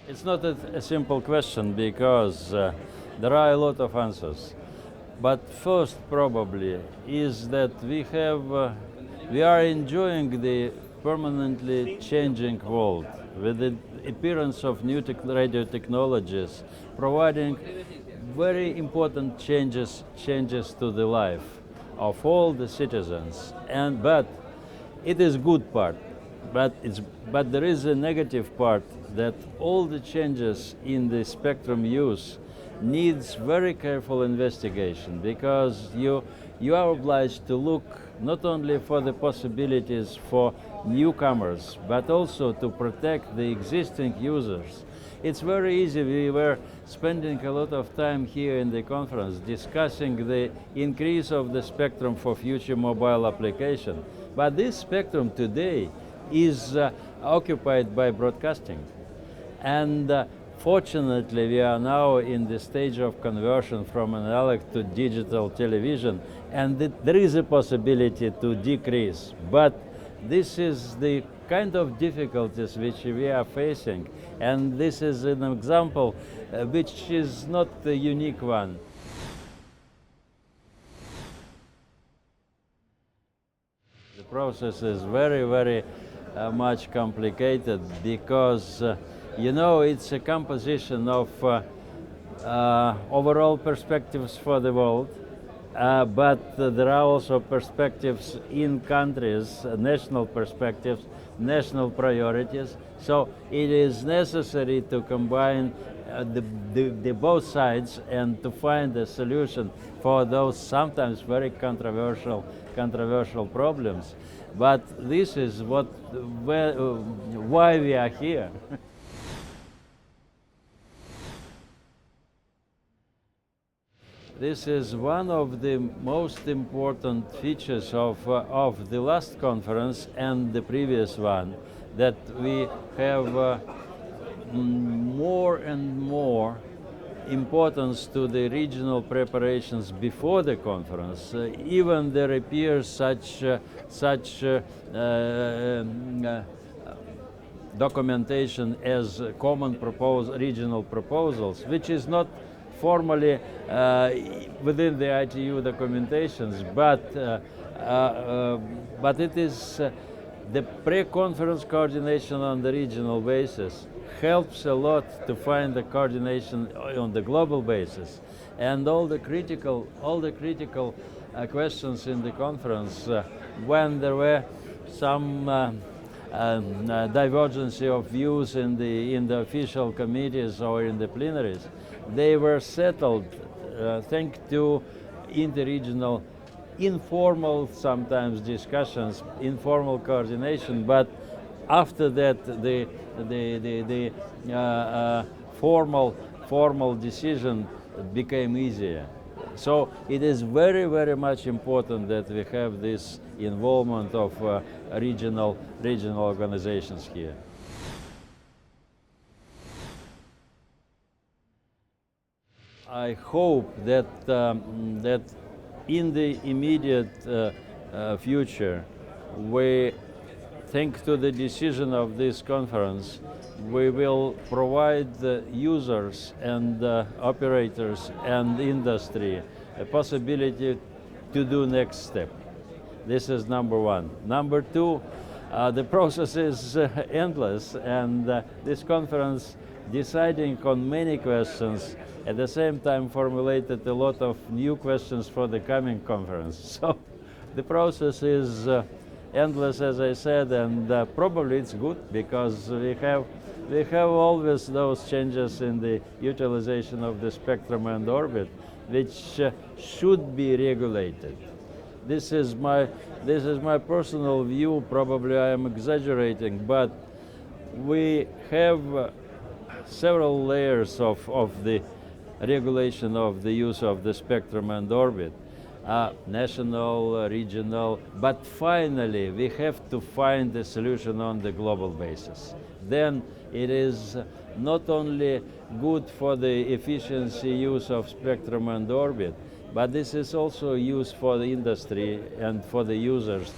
It's not a simple question because there are a lot of answers. But first probably is that we are enjoying the permanently changing world with the appearance of new radio technologies, providing very important changes to the life of all the citizens. But it is good part. But there is a negative part that all the changes in the spectrum use needs very careful investigation, because you are obliged to look not only for the possibilities for newcomers, but also to protect the existing users. It's very easy. We were spending a lot of time here in the conference discussing the increase of the spectrum for future mobile application. But this spectrum today is occupied by broadcasting. And fortunately, we are now in the stage of conversion from analog to digital television, and there is a possibility to decrease. But this is the kind of difficulties which we are facing, and this is an example which is not a unique one. The process is very much complicated because you know, it's a composition of overall perspectives for the world, but there are also perspectives in countries, national perspectives, national priorities. So it is necessary to combine the both sides and to find a solution for those sometimes very controversial problems. But this is why we are here. This is one of the most important features of the last conference and the previous one, that we have more and more importance to the regional preparations before the conference. Even there appears such documentation as common regional proposals, which is not formally within the ITU documentations, but it is the pre-conference coordination on the regional basis helps a lot to find the coordination on the global basis, and all the critical questions in the conference when there were some divergence of views in the official committees or in the plenaries, they were settled thanks to interregional informal sometimes discussions, informal coordination, but after that the formal decision became easier. So it is very much important that we have this involvement of regional organizations here. I hope that that in the immediate future, we, thanks to the decision of this conference, we will provide the users and operators and industry a possibility to do next step. This is number one. Number two, the process is endless, and this conference deciding on many questions, at the same time formulated a lot of new questions for the coming conference. So the process is endless, as I said, and probably it's good because we have always those changes in the utilization of the spectrum and orbit, which should be regulated. This is my personal view. Probably I am exaggerating, but we have several layers of the regulation of the use of the spectrum and orbit, national, regional, but finally we have to find a solution on the global basis. Then it is not only good for the efficiency use of spectrum and orbit, but this is also used for the industry and for the users.